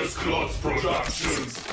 First Class Productions.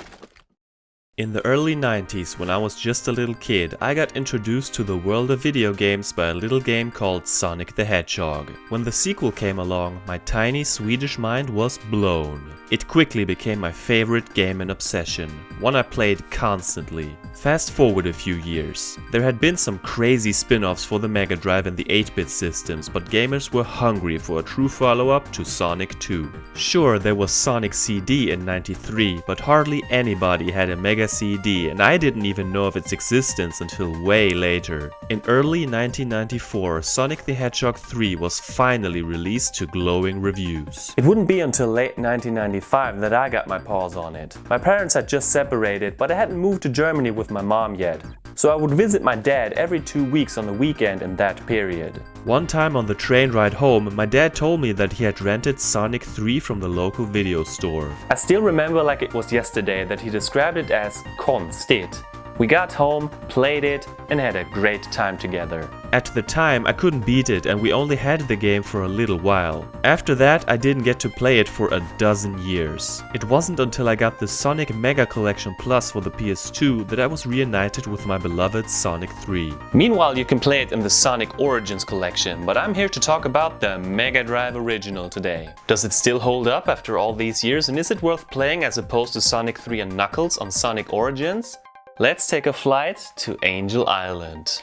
In the early 90s, when I was just a little kid, I got introduced to the world of video games by a little game called Sonic the Hedgehog. When the sequel came along, my tiny Swedish mind was blown. It quickly became my favorite game and obsession, one I played constantly. Fast forward a few years. There had been some crazy spin-offs for the Mega Drive and the 8-bit systems, but gamers were hungry for a true follow-up to Sonic 2. Sure, there was Sonic CD in '93, but hardly anybody had a Mega CD, and I didn't even know of its existence until way later. In early 1994, Sonic the Hedgehog 3 was finally released to glowing reviews. It wouldn't be until late 1995 that I got my paws on it. My parents had just separated, but I hadn't moved to Germany with my mom yet, so I would visit my dad every 2 weeks on the weekend in that period. One time on the train ride home, my dad told me that he had rented Sonic 3 from the local video store. I still remember like it was yesterday that he described it as konstigt. We got home, played it, and had a great time together. At the time, I couldn't beat it and we only had the game for a little while. After that, I didn't get to play it for a dozen years. It wasn't until I got the Sonic Mega Collection Plus for the PS2 that I was reunited with my beloved Sonic 3. Meanwhile, you can play it in the Sonic Origins collection, but I'm here to talk about the Mega Drive original today. Does it still hold up after all these years, and is it worth playing as opposed to Sonic 3 and Knuckles on Sonic Origins? Let's take a flight to Angel Island.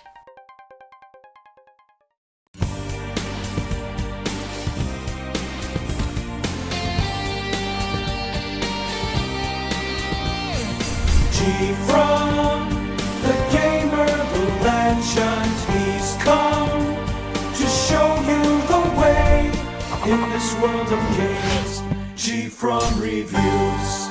GFrom, the gamer, the legend, he's come to show you the way in this world of games. GFrom reviews.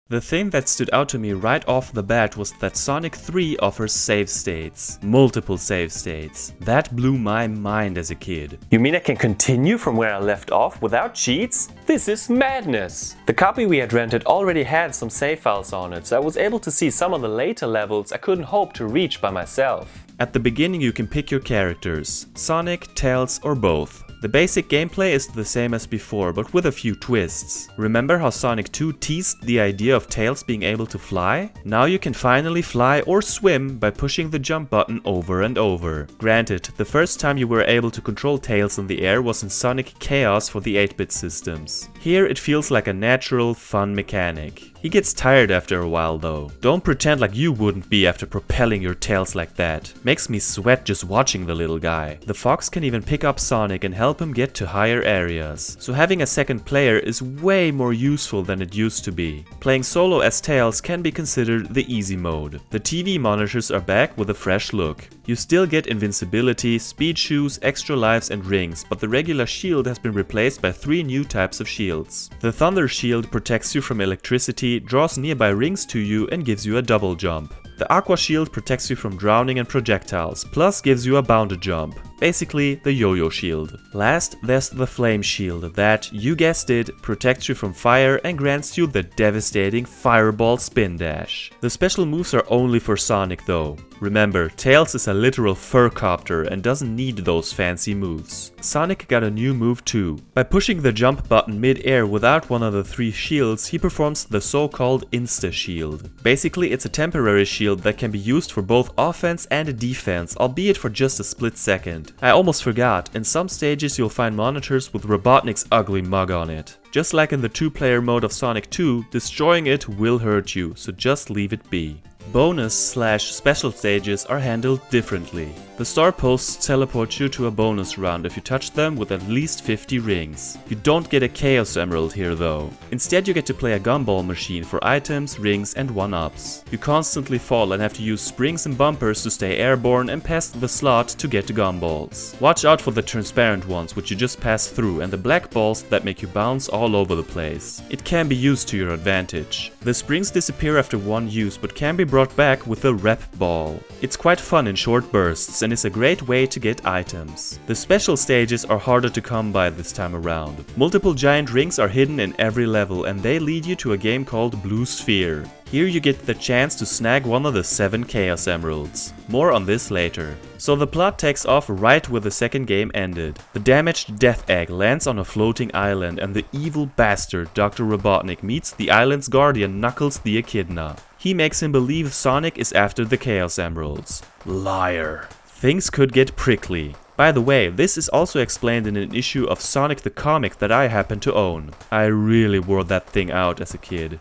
The thing that stood out to me right off the bat was that Sonic 3 offers save states. Multiple save states. That blew my mind as a kid. You mean I can continue from where I left off without cheats? This is madness! The copy we had rented already had some save files on it, so I was able to see some of the later levels I couldn't hope to reach by myself. At the beginning you can pick your characters, Sonic, Tails or both. The basic gameplay is the same as before, but with a few twists. Remember how Sonic 2 teased the idea of Tails being able to fly? Now you can finally fly or swim by pushing the jump button over and over. Granted, the first time you were able to control Tails in the air was in Sonic Chaos for the 8-bit systems. Here it feels like a natural, fun mechanic. He gets tired after a while though. Don't pretend like you wouldn't be after propelling your Tails like that. Makes me sweat just watching the little guy. The Fox can even pick up Sonic and help him get to higher areas. So having a second player is way more useful than it used to be. Playing solo as Tails can be considered the easy mode. The TV monitors are back with a fresh look. You still get invincibility, speed shoes, extra lives and rings, but the regular shield has been replaced by 3 new types of shields. The Thunder Shield protects you from electricity, draws nearby rings to you and gives you a double jump. The Aqua Shield protects you from drowning and projectiles, plus gives you a bounded jump. Basically, the yo-yo shield. Last, there's the Flame Shield that, you guessed it, protects you from fire and grants you the devastating Fireball Spin Dash. The special moves are only for Sonic though. Remember, Tails is a literal furcopter and doesn't need those fancy moves. Sonic got a new move too. By pushing the jump button mid-air without one of the 3 shields, he performs the so-called Insta Shield. Basically, it's a temporary shield that can be used for both offense and defense, albeit for just a split second. I almost forgot, in some stages you'll find monitors with Robotnik's ugly mug on it. Just like in the 2-player mode of Sonic 2, destroying it will hurt you, so just leave it be. Bonus/special stages are handled differently. The star posts teleport you to a bonus round if you touch them with at least 50 rings. You don't get a Chaos Emerald here though. Instead you get to play a gumball machine for items, rings and 1-ups. You constantly fall and have to use springs and bumpers to stay airborne and past the slot to get to gumballs. Watch out for the transparent ones which you just pass through and the black balls that make you bounce all over the place. It can be used to your advantage. The springs disappear after one use but can be brought back with the rep ball. It's quite fun in short bursts and is a great way to get items. The special stages are harder to come by this time around. Multiple giant rings are hidden in every level and they lead you to a game called Blue Sphere. Here you get the chance to snag one of the 7 Chaos Emeralds. More on this later. So the plot takes off right where the second game ended. The damaged Death Egg lands on a floating island and the evil bastard Dr. Robotnik meets the island's guardian Knuckles the Echidna. He makes him believe Sonic is after the Chaos Emeralds. Liar. Things could get prickly. By the way, this is also explained in an issue of Sonic the comic that I happen to own. I really wore that thing out as a kid.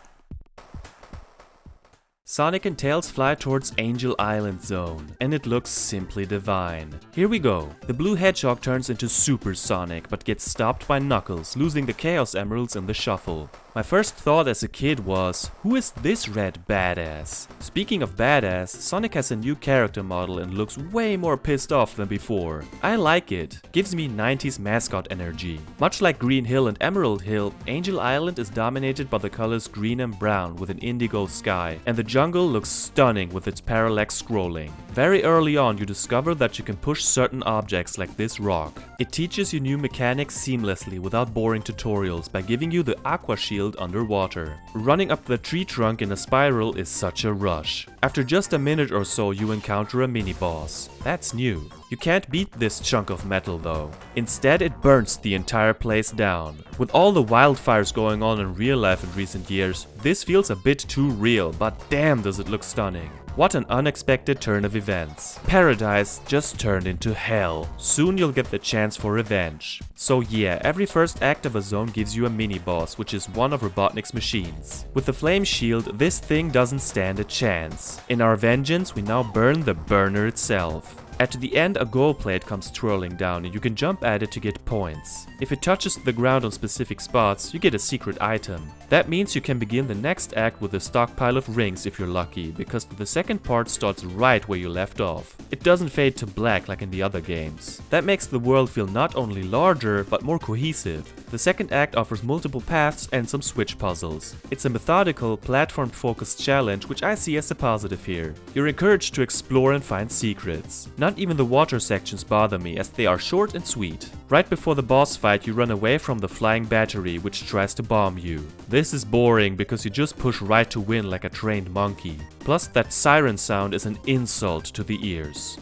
Sonic and Tails fly towards Angel Island Zone, and it looks simply divine. Here we go. The blue hedgehog turns into Super Sonic, but gets stopped by Knuckles, losing the Chaos Emeralds in the shuffle. My first thought as a kid was, who is this red badass? Speaking of badass, Sonic has a new character model and looks way more pissed off than before. I like it. Gives me 90s mascot energy. Much like Green Hill and Emerald Hill, Angel Island is dominated by the colors green and brown with an indigo sky, and the jungle looks stunning with its parallax scrolling. Very early on you discover that you can push certain objects like this rock. It teaches you new mechanics seamlessly without boring tutorials by giving you the aqua shield underwater. Running up the tree trunk in a spiral is such a rush. After just a minute or so you encounter a mini-boss. That's new. You can't beat this chunk of metal though. Instead it burns the entire place down. With all the wildfires going on in real life in recent years, this feels a bit too real, but damn does it look stunning. What an unexpected turn of events. Paradise just turned into hell. Soon you'll get the chance for revenge. So yeah, every first act of a zone gives you a mini-boss, which is one of Robotnik's machines. With the flame shield, this thing doesn't stand a chance. In our vengeance, we now burn the burner itself. At the end, a gold plate comes twirling down and you can jump at it to get points. If it touches the ground on specific spots, you get a secret item. That means you can begin the next act with a stockpile of rings if you're lucky, because the second part starts right where you left off. It doesn't fade to black like in the other games. That makes the world feel not only larger, but more cohesive. The second act offers multiple paths and some switch puzzles. It's a methodical, platform-focused challenge which I see as a positive here. You're encouraged to explore and find secrets. Not even the water sections bother me as they are short and sweet. Right before the boss fight you run away from the flying battery which tries to bomb you. This is boring because you just push right to win like a trained monkey. Plus that siren sound is an insult to the ears.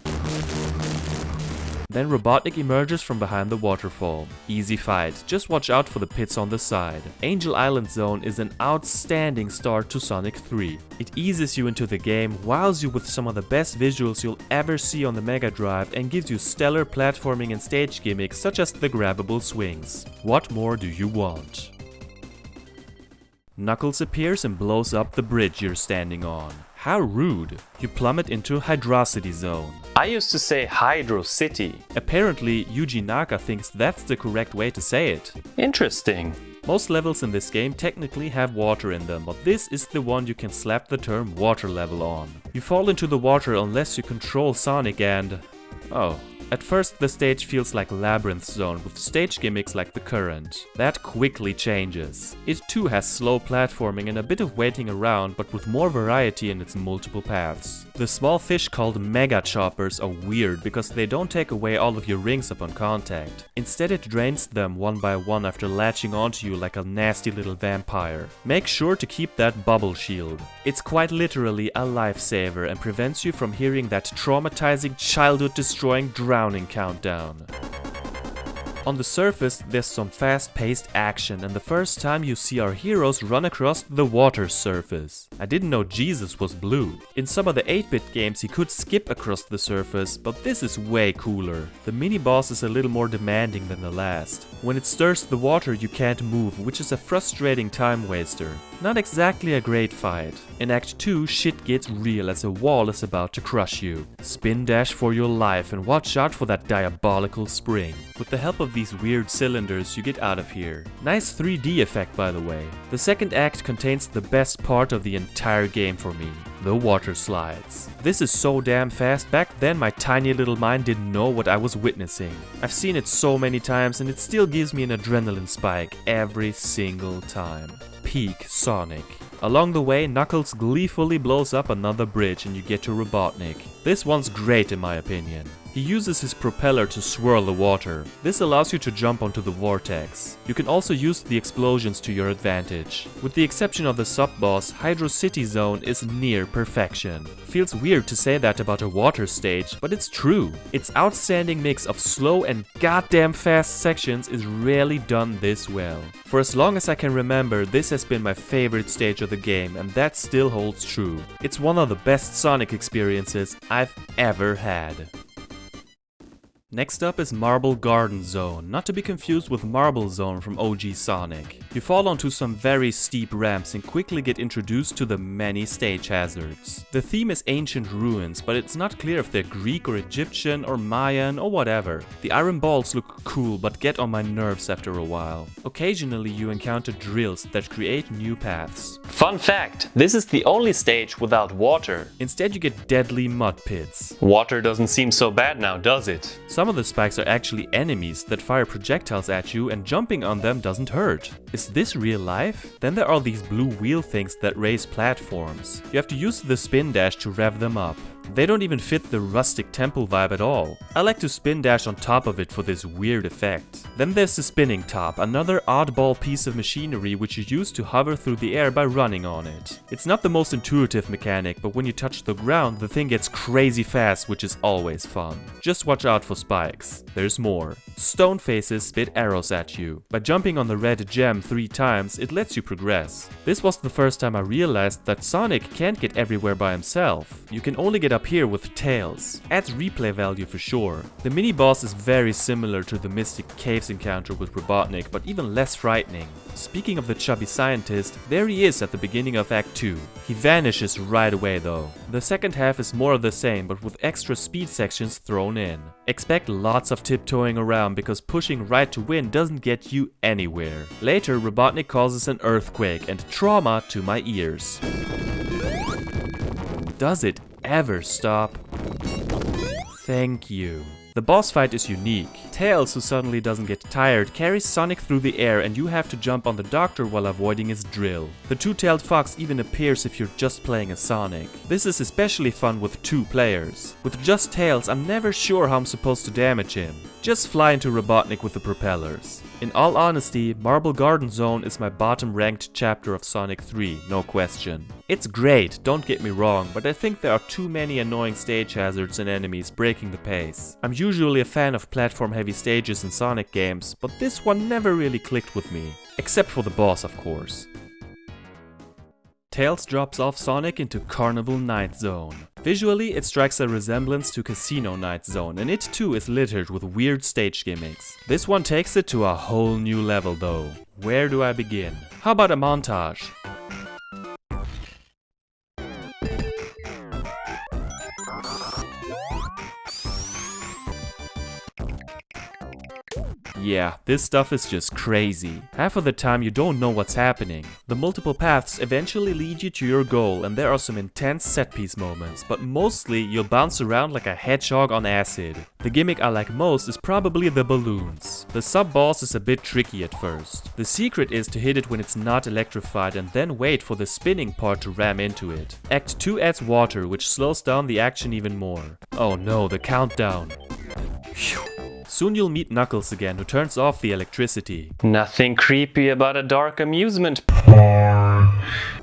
Then Robotnik emerges from behind the waterfall. Easy fight, just watch out for the pits on the side. Angel Island Zone is an outstanding start to Sonic 3. It eases you into the game, wows you with some of the best visuals you'll ever see on the Mega Drive and gives you stellar platforming and stage gimmicks such as the grabbable swings. What more do you want? Knuckles appears and blows up the bridge you're standing on. How rude. You plummet into Hydrocity Zone. I used to say Hydrocity. Apparently, Yuji Naka thinks that's the correct way to say it. Interesting. Most levels in this game technically have water in them, but this is the one you can slap the term water level on. You fall into the water unless you control Sonic and... oh. At first the stage feels like Labyrinth Zone with stage gimmicks like the current. That quickly changes. It too has slow platforming and a bit of waiting around, but with more variety in its multiple paths. The small fish called Mega Choppers are weird because they don't take away all of your rings upon contact. Instead it drains them one by one after latching onto you like a nasty little vampire. Make sure to keep that bubble shield. It's quite literally a lifesaver and prevents you from hearing that traumatizing childhood destroying drowning countdown. On the surface, there's some fast-paced action and the first time you see our heroes run across the water surface. I didn't know Jesus was blue. In some of the 8-bit games he could skip across the surface, but this is way cooler. The mini-boss is a little more demanding than the last. When it stirs the water you can't move, which is a frustrating time waster. Not exactly a great fight. In Act 2, shit gets real as a wall is about to crush you. Spin dash for your life and watch out for that diabolical spring. With the help of these weird cylinders, you get out of here. Nice 3D effect by the way. The second act contains the best part of the entire game for me. the water slides. This is so damn fast. Back then my tiny little mind didn't know what I was witnessing. I've seen it so many times and it still gives me an adrenaline spike every single time. Peak Sonic. Along the way, Knuckles gleefully blows up another bridge and you get to Robotnik. This one's great in my opinion. He uses his propeller to swirl the water. This allows you to jump onto the vortex. You can also use the explosions to your advantage. With the exception of the sub-boss, Hydrocity Zone is near perfection. Feels weird to say that about a water stage, but it's true. Its outstanding mix of slow and goddamn fast sections is rarely done this well. For as long as I can remember, this has been my favorite stage of the game, and that still holds true. It's one of the best Sonic experiences I've ever had. Next up is Marble Garden Zone, not to be confused with Marble Zone from OG Sonic. You fall onto some very steep ramps and quickly get introduced to the many stage hazards. The theme is ancient ruins, but it's not clear if they're Greek or Egyptian or Mayan or whatever. The iron balls look cool but get on my nerves after a while. Occasionally you encounter drills that create new paths. Fun fact, this is the only stage without water. Instead you get deadly mud pits. Water doesn't seem so bad now, does it? Some of the spikes are actually enemies that fire projectiles at you and jumping on them doesn't hurt. Is this real life? Then there are these blue wheel things that raise platforms. You have to use the spin dash to rev them up. They don't even fit the rustic temple vibe at all. I like to spin dash on top of it for this weird effect. Then there's the spinning top, another oddball piece of machinery which you use to hover through the air by running on it. It's not the most intuitive mechanic, but when you touch the ground, the thing gets crazy fast, which is always fun. Just watch out for spikes. There's more. Stone faces spit arrows at you. By jumping on the red gem 3 times, it lets you progress. This was the first time I realized that Sonic can't get everywhere by himself. You can only get up here with Tails. Adds replay value for sure. The mini-boss is very similar to the Mystic Caves encounter with Robotnik, but even less frightening. Speaking of the chubby scientist, there he is at the beginning of Act 2. He vanishes right away though. The second half is more of the same, but with extra speed sections thrown in. Expect lots of tiptoeing around because pushing right to win doesn't get you anywhere. Later, Robotnik causes an earthquake and trauma to my ears. Does it ever stop? Thank you. The boss fight is unique. Tails, who suddenly doesn't get tired, carries Sonic through the air and you have to jump on the doctor while avoiding his drill. The two-tailed fox even appears if you're just playing as Sonic. This is especially fun with 2 players. With just Tails, I'm never sure how I'm supposed to damage him. Just fly into Robotnik with the propellers. In all honesty, Marble Garden Zone is my bottom ranked chapter of Sonic 3, no question. It's great, don't get me wrong, but I think there are too many annoying stage hazards and enemies breaking the pace. I'm usually a fan of platform heavy stages in Sonic games, but this one never really clicked with me. Except for the boss, of course. Tails drops off Sonic into Carnival Night Zone. Visually, it strikes a resemblance to Casino Night Zone, and it too is littered with weird stage gimmicks. This one takes it to a whole new level though. Where do I begin? How about a montage? Yeah, this stuff is just crazy. Half of the time you don't know what's happening. The multiple paths eventually lead you to your goal and there are some intense set-piece moments, but mostly you'll bounce around like a hedgehog on acid. The gimmick I like most is probably the balloons. The sub-boss is a bit tricky at first. The secret is to hit it when it's not electrified and then wait for the spinning part to ram into it. Act 2 adds water, which slows down the action even more. Oh no, the countdown. Phew. Soon you'll meet Knuckles again, who turns off the electricity. Nothing creepy about a dark amusement.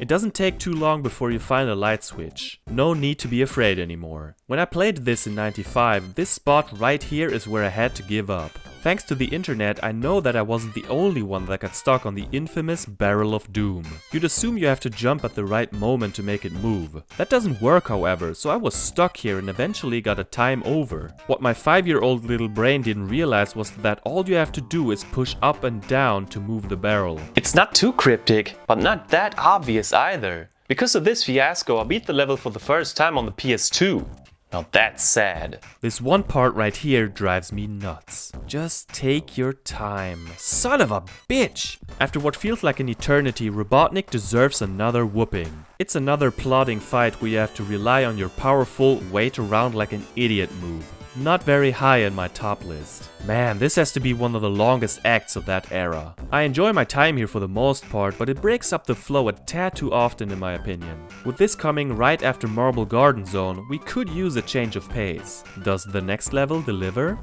It doesn't take too long before you find a light switch. No need to be afraid anymore. When I played this in '95, this spot right here is where I had to give up. Thanks to the internet, I know that I wasn't the only one that got stuck on the infamous Barrel of Doom. You'd assume you have to jump at the right moment to make it move. That doesn't work, however, so I was stuck here and eventually got a time over. What my 5-year-old little brain didn't realize was that all you have to do is push up and down to move the barrel. It's not too cryptic, but not that obvious either. Because of this fiasco, I beat the level for the first time on the PS2. Now that's sad. This one part right here drives me nuts. Just take your time. Son of a bitch! After what feels like an eternity, Robotnik deserves another whooping. It's another plodding fight where you have to rely on your powerful wait around like an idiot move. Not very high in my top list. Man, this has to be one of the longest acts of that era. I enjoy my time here for the most part, but it breaks up the flow a tad too often in my opinion. With this coming right after Marble Garden Zone, we could use a change of pace. Does the next level deliver?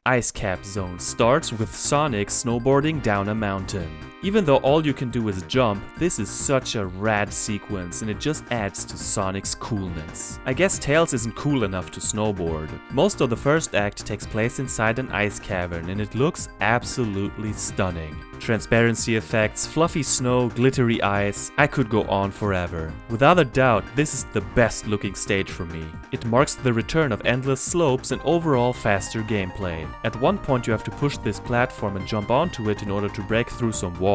Ice Cap Zone starts with Sonic snowboarding down a mountain. Even though all you can do is jump, this is such a rad sequence and it just adds to Sonic's coolness. I guess Tails isn't cool enough to snowboard. Most of the first act takes place inside an ice cavern and it looks absolutely stunning. Transparency effects, fluffy snow, glittery ice, I could go on forever. Without a doubt, this is the best looking stage for me. It marks the return of endless slopes and overall faster gameplay. At one point you have to push this platform and jump onto it in order to break through some walls.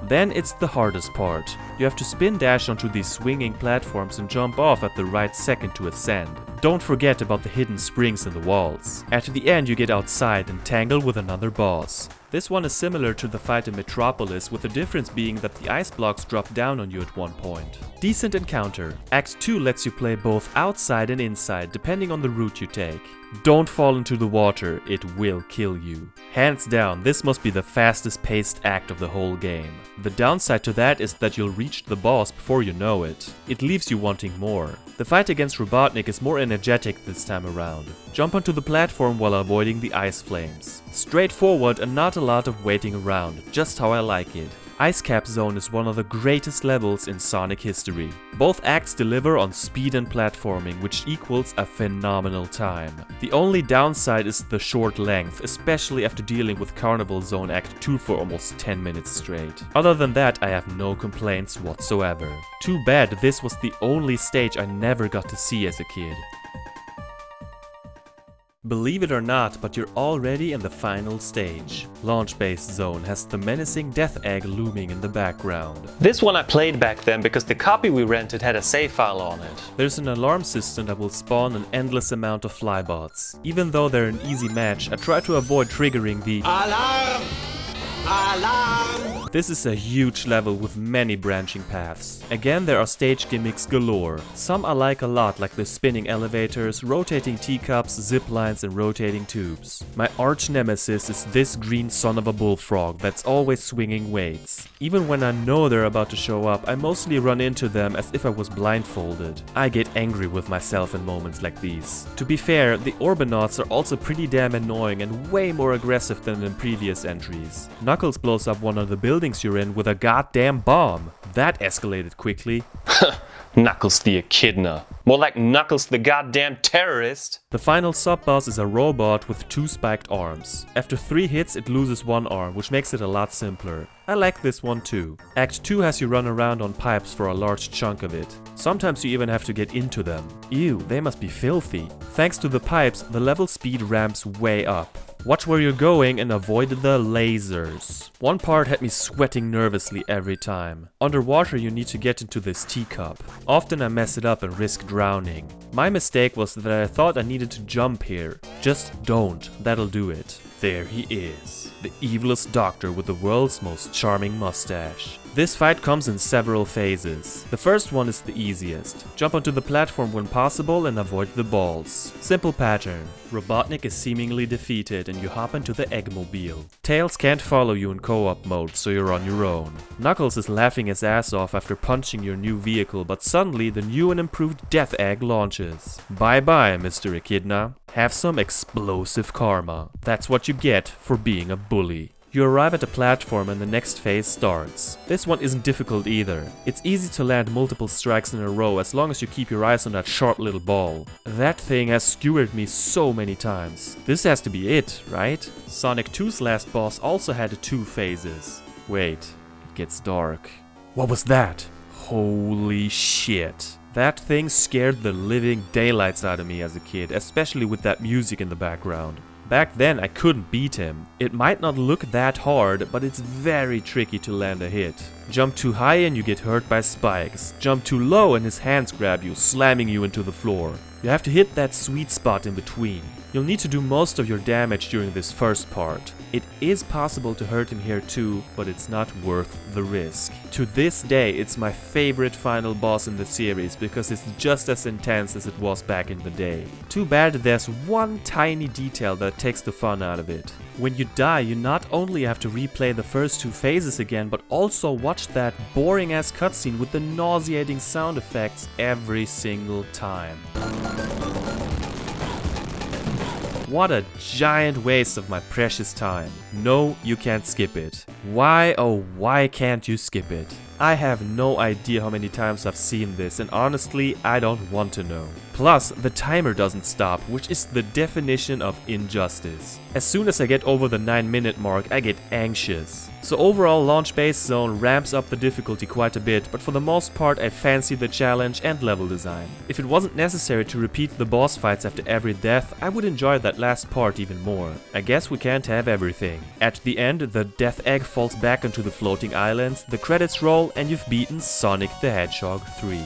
Then it's the hardest part. You have to spin dash onto these swinging platforms and jump off at the right second to ascend. Don't forget about the hidden springs in the walls. At the end you get outside and tangle with another boss. This one is similar to the fight in Metropolis, with the difference being that the ice blocks drop down on you at one point. Decent encounter. Act 2 lets you play both outside and inside, depending on the route you take. Don't fall into the water, it will kill you. Hands down, this must be the fastest paced act of the whole game. The downside to that is that you'll reach the boss before you know it. It leaves you wanting more. The fight against Robotnik is more energetic this time around. Jump onto the platform while avoiding the ice flames. Straightforward and not a lot of waiting around, just how I like it. Ice Cap Zone is one of the greatest levels in Sonic history. Both acts deliver on speed and platforming, which equals a phenomenal time. The only downside is the short length, especially after dealing with Carnival Zone Act 2 for almost 10 minutes straight. Other than that, I have no complaints whatsoever. Too bad this was the only stage I never got to see as a kid. Believe it or not, but you're already in the final stage. Launch Base Zone has the menacing Death Egg looming in the background. This one I played back then because the copy we rented had a save file on it. There's an alarm system that will spawn an endless amount of flybots. Even though they're an easy match, I try to avoid triggering the alarm! Alarm! This is a huge level with many branching paths. Again, there are stage gimmicks galore. Some I like a lot, like the spinning elevators, rotating teacups, zip lines and rotating tubes. My arch nemesis is this green son of a bullfrog that's always swinging weights. Even when I know they're about to show up, I mostly run into them as if I was blindfolded. I get angry with myself in moments like these. To be fair, the Orbinauts are also pretty damn annoying and way more aggressive than in previous entries. Knuckles blows up one of the buildings you're in with a goddamn bomb. That escalated quickly. Knuckles the Echidna. More like Knuckles the goddamn terrorist. The final sub-boss is a robot with 2 spiked arms. After 3 hits it loses 1 arm, which makes it a lot simpler. I like this one too. Act 2 has you run around on pipes for a large chunk of it. Sometimes you even have to get into them. Ew, they must be filthy. Thanks to the pipes, the level speed ramps way up. Watch where you're going and avoid the lasers. One part had me sweating nervously every time. Underwater you need to get into this teacup. Often I mess it up and risk drowning. My mistake was that I thought I needed to jump here. Just don't, that'll do it. There he is, the evilest doctor with the world's most charming mustache. This fight comes in several phases. The first one is the easiest. Jump onto the platform when possible and avoid the balls. Simple pattern. Robotnik is seemingly defeated and you hop into the Eggmobile. Tails can't follow you in co-op mode, so you're on your own. Knuckles is laughing his ass off after punching your new vehicle, but suddenly the new and improved Death Egg launches. Bye bye, Mr. Echidna. Have some explosive karma. That's what you get for being a bully. You arrive at a platform and the next phase starts. This one isn't difficult either. It's easy to land multiple strikes in a row as long as you keep your eyes on that sharp little ball. That thing has skewered me so many times. This has to be it, right? Sonic 2's last boss also had 2 phases. Wait, it gets dark. What was that? Holy shit. That thing scared the living daylights out of me as a kid, especially with that music in the background. Back then I couldn't beat him. It might not look that hard, but it's very tricky to land a hit. Jump too high and you get hurt by spikes. Jump too low and his hands grab you, slamming you into the floor. You have to hit that sweet spot in between. You'll need to do most of your damage during this first part. It is possible to hurt him here too, but it's not worth the risk. To this day, it's my favorite final boss in the series because it's just as intense as it was back in the day. Too bad there's one tiny detail that takes the fun out of it. When you die, you not only have to replay the first two phases again, but also watch that boring ass cutscene with the nauseating sound effects every single time. What a giant waste of my precious time. No, you can't skip it. Why, oh why can't you skip it? I have no idea how many times I've seen this, and honestly, I don't want to know. Plus, the timer doesn't stop, which is the definition of injustice. As soon as I get over the 9-minute mark, I get anxious. So overall, Launch Base Zone ramps up the difficulty quite a bit, but for the most part I fancy the challenge and level design. If it wasn't necessary to repeat the boss fights after every death, I would enjoy that last part even more. I guess we can't have everything. At the end, the death egg falls back onto the floating islands, the credits roll, and you've beaten Sonic the Hedgehog 3.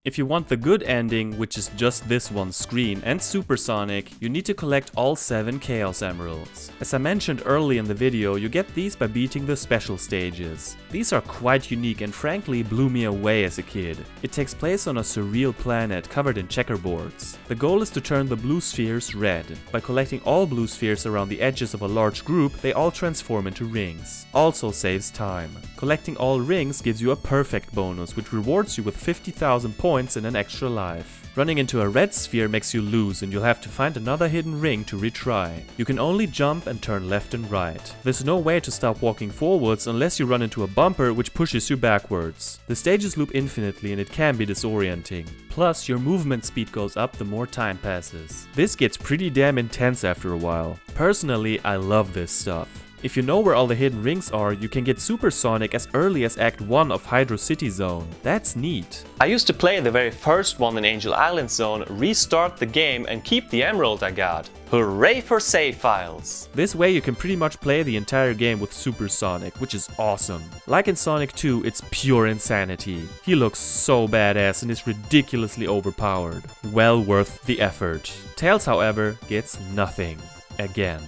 If you want the good ending, which is just this one screen, and Supersonic, you need to collect all 7 Chaos Emeralds. As I mentioned early in the video, you get these by beating the special stages. These are quite unique and frankly blew me away as a kid. It takes place on a surreal planet covered in checkerboards. The goal is to turn the blue spheres red. By collecting all blue spheres around the edges of a large group, they all transform into rings. Also saves time. Collecting all rings gives you a perfect bonus, which rewards you with 50,000 points and an extra life. Running into a red sphere makes you lose and you'll have to find another hidden ring to retry. You can only jump and turn left and right. There's no way to stop walking forwards unless you run into a bumper which pushes you backwards. The stages loop infinitely and it can be disorienting. Plus, your movement speed goes up the more time passes. This gets pretty damn intense after a while. Personally, I love this stuff. If you know where all the hidden rings are, you can get Supersonic as early as Act 1 of Hydrocity Zone. That's neat. I used to play the very first one in Angel Island Zone, restart the game and keep the emerald I got. Hooray for save files! This way you can pretty much play the entire game with Supersonic, which is awesome. Like in Sonic 2, it's pure insanity. He looks so badass and is ridiculously overpowered. Well worth the effort. Tails, however, gets nothing. Again.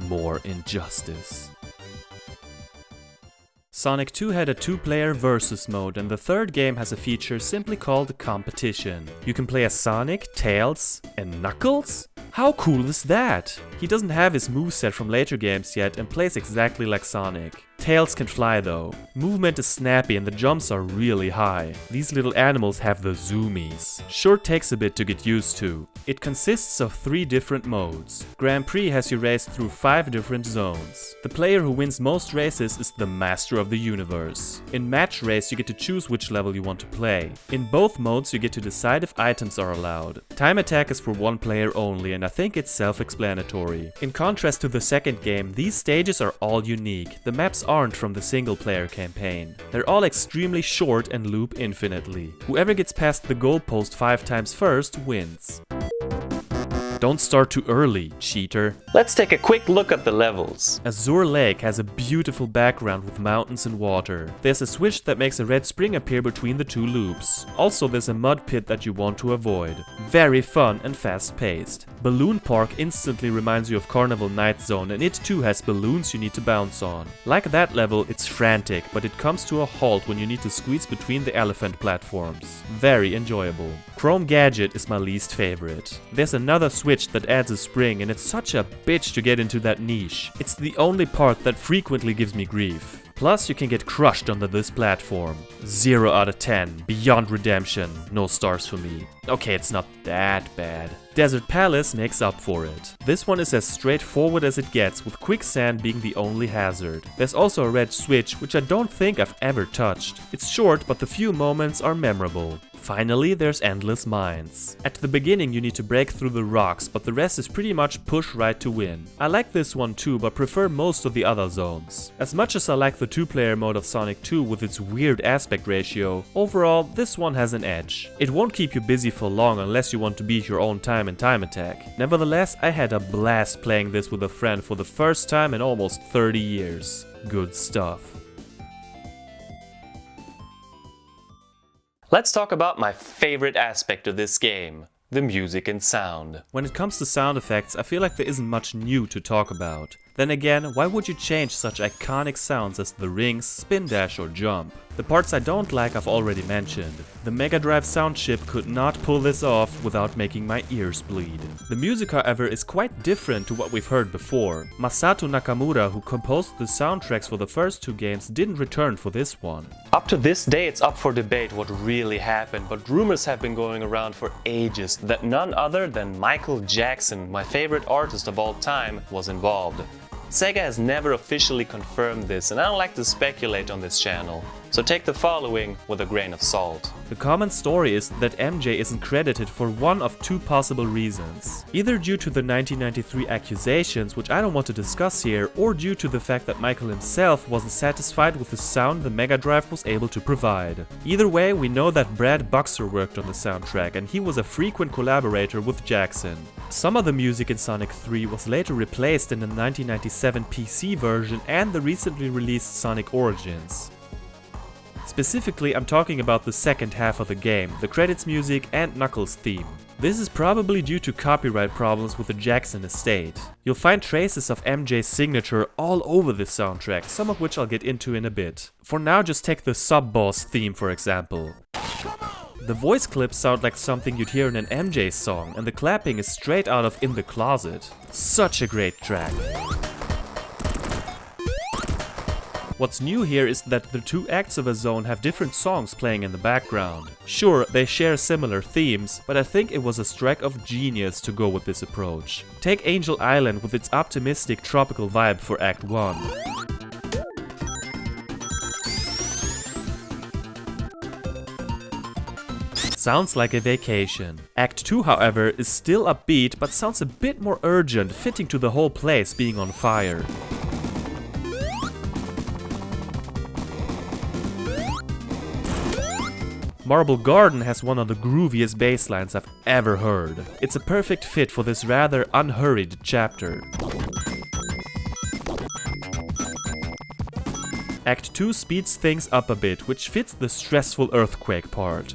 More injustice. Sonic 2 had a 2-player versus mode, and the third game has a feature simply called Competition. You can play as Sonic, Tails, and Knuckles? How cool is that? He doesn't have his moveset from later games yet and plays exactly like Sonic. Tails can fly though. Movement is snappy and the jumps are really high. These little animals have the zoomies. Sure takes a bit to get used to. It consists of 3 different modes. Grand Prix has you race through 5 different zones. The player who wins most races is the master of the universe. In Match Race you get to choose which level you want to play. In both modes you get to decide if items are allowed. Time attack is for one player only and I think it's self-explanatory. In contrast to the second game, these stages are all unique. The maps aren't from the single player campaign. They're all extremely short and loop infinitely. Whoever gets past the goalpost 5 times first wins. Don't start too early, cheater. Let's take a quick look at the levels. Azure Lake has a beautiful background with mountains and water. There's a switch that makes a red spring appear between the 2 loops. Also, there's a mud pit that you want to avoid. Very fun and fast-paced. Balloon Park instantly reminds you of Carnival Night Zone, and it too has balloons you need to bounce on. Like that level, it's frantic, but it comes to a halt when you need to squeeze between the elephant platforms. Very enjoyable. Chrome Gadget is my least favorite. There's another switch that adds a spring and it's such a bitch to get into that niche. It's the only part that frequently gives me grief. Plus you can get crushed under this platform. 0 out of 10. Beyond redemption. No stars for me. Okay, it's not that bad. Desert Palace makes up for it. This one is as straightforward as it gets, with quicksand being the only hazard. There's also a red switch, which I don't think I've ever touched. It's short, but the few moments are memorable. Finally, there's Endless Mines. At the beginning you need to break through the rocks, but the rest is pretty much push right to win. I like this one too, but prefer most of the other zones. As much as I like the 2-player mode of Sonic 2 with its weird aspect ratio, overall this one has an edge. It won't keep you busy for long unless you want to beat your own time in Time Attack. Nevertheless, I had a blast playing this with a friend for the first time in almost 30 years. Good stuff. Let's talk about my favorite aspect of this game, the music and sound. When it comes to sound effects, I feel like there isn't much new to talk about. Then again, why would you change such iconic sounds as the rings, spin dash or jump? The parts I don't like I've already mentioned. The Mega Drive sound chip could not pull this off without making my ears bleed. The music, however, is quite different to what we've heard before. Masato Nakamura, who composed the soundtracks for the first 2 games, didn't return for this one. Up to this day it's up for debate what really happened, but rumors have been going around for ages that none other than Michael Jackson, my favorite artist of all time, was involved. Sega has never officially confirmed this, and I don't like to speculate on this channel, so take the following with a grain of salt. The common story is that MJ isn't credited for one of 2 possible reasons. Either due to the 1993 accusations, which I don't want to discuss here, or due to the fact that Michael himself wasn't satisfied with the sound the Mega Drive was able to provide. Either way, we know that Brad Buxer worked on the soundtrack, and he was a frequent collaborator with Jackson. Some of the music in Sonic 3 was later replaced in the 1997 PC version and the recently released Sonic Origins. Specifically, I'm talking about the second half of the game, the credits music and Knuckles' theme. This is probably due to copyright problems with the Jackson estate. You'll find traces of MJ's signature all over this soundtrack, some of which I'll get into in a bit. For now, just take the Sub-Boss theme for example. The voice clips sound like something you'd hear in an MJ song, and the clapping is straight out of In the Closet. Such a great track. What's new here is that the 2 acts of a zone have different songs playing in the background. Sure, they share similar themes, but I think it was a strike of genius to go with this approach. Take Angel Island with its optimistic tropical vibe for Act 1. Sounds like a vacation. Act 2, however, is still upbeat, but sounds a bit more urgent, fitting to the whole place being on fire. Marble Garden has one of the grooviest bass lines I've ever heard. It's a perfect fit for this rather unhurried chapter. Act 2 speeds things up a bit, which fits the stressful earthquake part.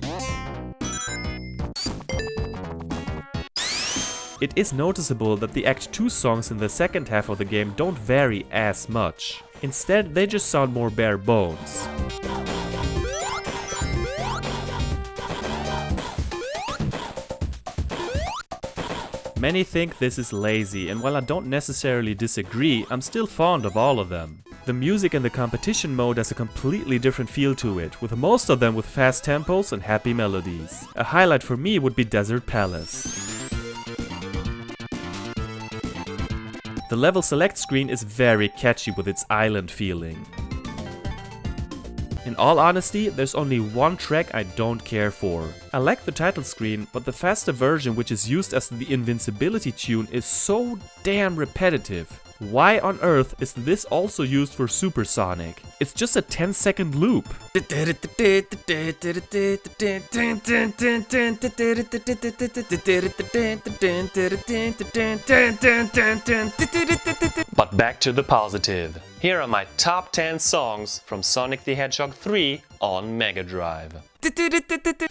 It is noticeable that the Act 2 songs in the second half of the game don't vary as much. Instead, they just sound more bare bones. Many think this is lazy, and while I don't necessarily disagree, I'm still fond of all of them. The music in the competition mode has a completely different feel to it, with most of them with fast tempos and happy melodies. A highlight for me would be Desert Palace. The level select screen is very catchy with its island feeling. In all honesty, there's only one track I don't care for. I like the title screen, but the faster version, which is used as the invincibility tune, is so damn repetitive. Why on earth is this also used for Supersonic? It's just a 10-second loop. But back to the positive. Here are my top 10 songs from Sonic the Hedgehog 3 on Mega Drive.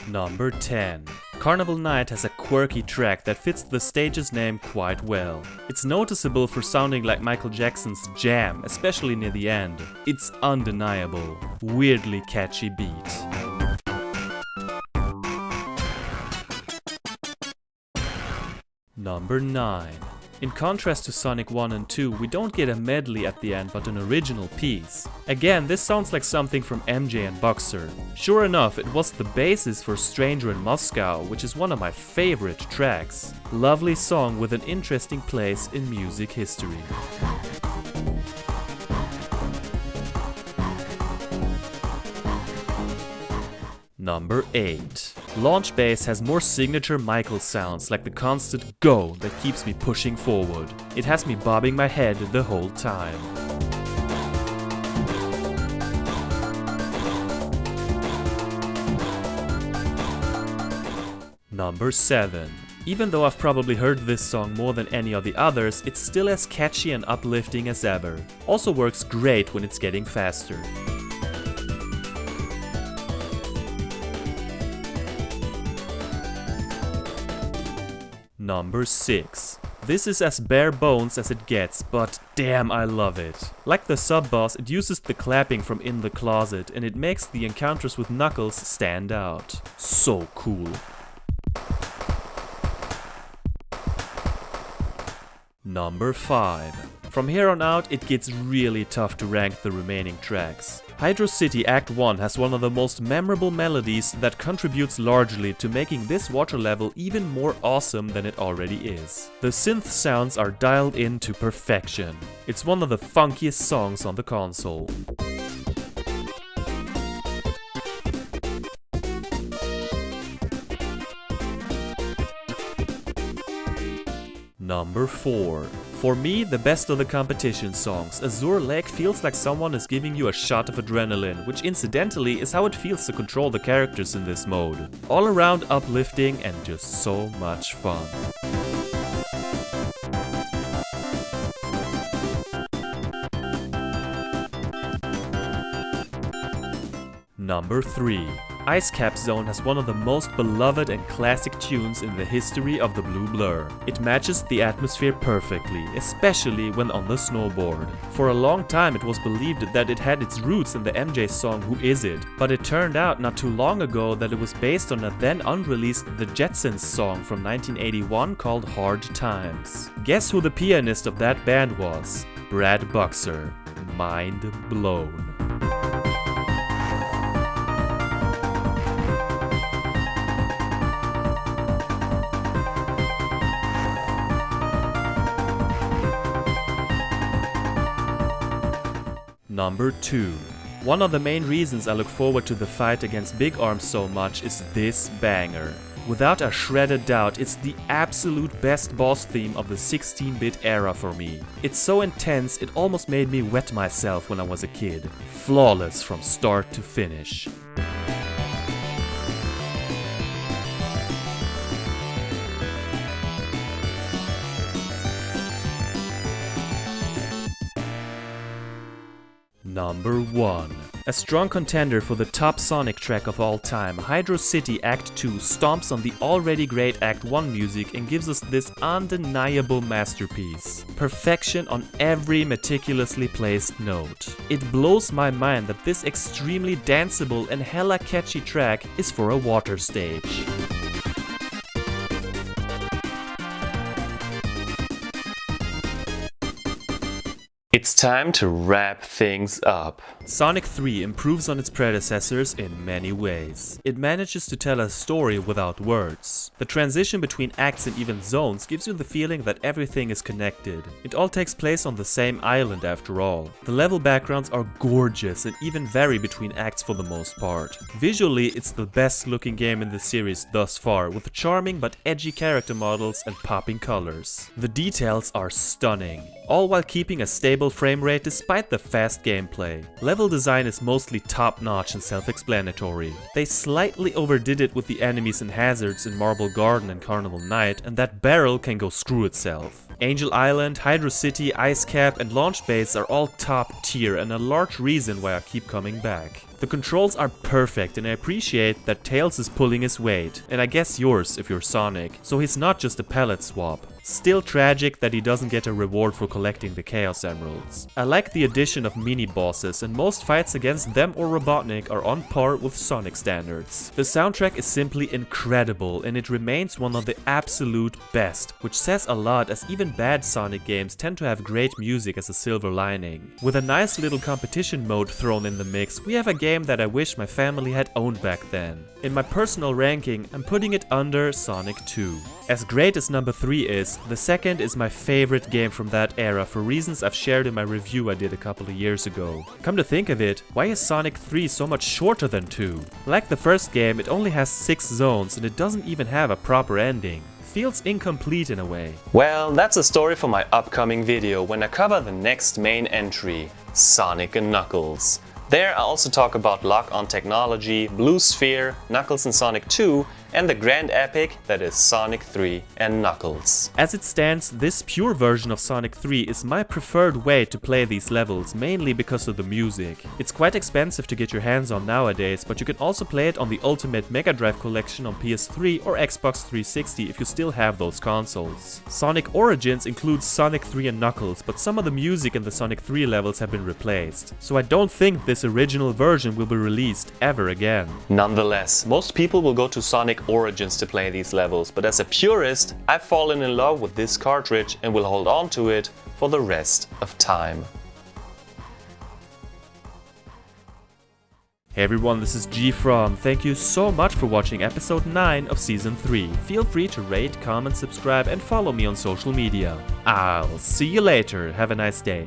Number 10. Carnival Night has a quirky track that fits the stage's name quite well. It's noticeable for sounding like Michael Jackson's Jam, especially near the end. It's undeniable. Weirdly catchy beat. Number 9. In contrast to Sonic 1 and 2, we don't get a medley at the end but an original piece. Again, this sounds like something from MJ and Buxer. Sure enough, it was the basis for Stranger in Moscow, which is one of my favorite tracks. Lovely song with an interesting place in music history. Number 8. Launch Base has more signature Michael sounds, like the constant go that keeps me pushing forward. It has me bobbing my head the whole time. Number 7. Even though I've probably heard this song more than any of the others, it's still as catchy and uplifting as ever. Also works great when it's getting faster. Number 6. This is as bare bones as it gets, but damn I love it. Like the sub-boss, it uses the clapping from In the Closet and it makes the encounters with Knuckles stand out. So cool. Number 5. From here on out, it gets really tough to rank the remaining tracks. Hydrocity Act 1 has one of the most memorable melodies that contributes largely to making this water level even more awesome than it already is. The synth sounds are dialed in to perfection. It's one of the funkiest songs on the console. Number 4. For me, the best of the competition songs, Azure Lake feels like someone is giving you a shot of adrenaline, which incidentally is how it feels to control the characters in this mode. All around uplifting and just so much fun. Number 3. Ice Cap Zone has one of the most beloved and classic tunes in the history of the Blue Blur. It matches the atmosphere perfectly, especially when on the snowboard. For a long time it was believed that it had its roots in the MJ song Who Is It? But it turned out not too long ago that it was based on a then unreleased The Jetsons song from 1981 called Hard Times. Guess who the pianist of that band was? Brad Buxer. Mind blown. Number 2. One of the main reasons I look forward to the fight against Big Arm so much is this banger. Without a shred of doubt, it's the absolute best boss theme of the 16-bit era for me. It's so intense, it almost made me wet myself when I was a kid. Flawless from start to finish. Number 1. A strong contender for the top Sonic track of all time, Hydrocity Act 2 stomps on the already great Act 1 music and gives us this undeniable masterpiece. Perfection on every meticulously placed note. It blows my mind that this extremely danceable and hella catchy track is for a water stage. It's time to wrap things up. Sonic 3 improves on its predecessors in many ways. It manages to tell a story without words. The transition between acts and even zones gives you the feeling that everything is connected. It all takes place on the same island after all. The level backgrounds are gorgeous and even vary between acts for the most part. Visually, it's the best looking game in the series thus far, with charming but edgy character models and popping colors. The details are stunning, all while keeping a stable frame rate despite the fast gameplay. Level design is mostly top-notch and self-explanatory. They slightly overdid it with the enemies and hazards in Marble Garden and Carnival Night, and that barrel can go screw itself. Angel Island, Hydrocity, Ice Cap and Launch Base are all top tier and a large reason why I keep coming back. The controls are perfect and I appreciate that Tails is pulling his weight, and I guess yours if you're Sonic, so he's not just a pellet swap. Still tragic that he doesn't get a reward for collecting the Chaos Emeralds. I like the addition of mini-bosses and most fights against them or Robotnik are on par with Sonic standards. The soundtrack is simply incredible and it remains one of the absolute best, which says a lot as even bad Sonic games tend to have great music as a silver lining. With a nice little competition mode thrown in the mix, we have a game that I wish my family had owned back then. In my personal ranking, I'm putting it under Sonic 2. As great as number 3 is, games. The second is my favorite game from that era for reasons I've shared in my review I did a couple of years ago. Come to think of it, why is Sonic 3 so much shorter than 2? Like the first game, it only has 6 zones and it doesn't even have a proper ending. Feels incomplete in a way. Well, that's a story for my upcoming video when I cover the next main entry, Sonic and Knuckles. There I also talk about lock-on technology, Blue Sphere, Knuckles and Sonic 2, and the grand epic that is Sonic 3 and Knuckles. As it stands, this pure version of Sonic 3 is my preferred way to play these levels, mainly because of the music. It's quite expensive to get your hands on nowadays, but you can also play it on the Ultimate Mega Drive collection on PS3 or Xbox 360 if you still have those consoles. Sonic Origins includes Sonic 3 and Knuckles, but some of the music in the Sonic 3 levels have been replaced, so I don't think this original version will be released ever again. Nonetheless, most people will go to Sonic Origins to play these levels, but as a purist, I've fallen in love with this cartridge and will hold on to it for the rest of time. Hey everyone, this is GFrom. Thank you so much for watching episode 9 of season 3. Feel free to rate, comment, subscribe and follow me on social media. I'll see you later. Have a nice day.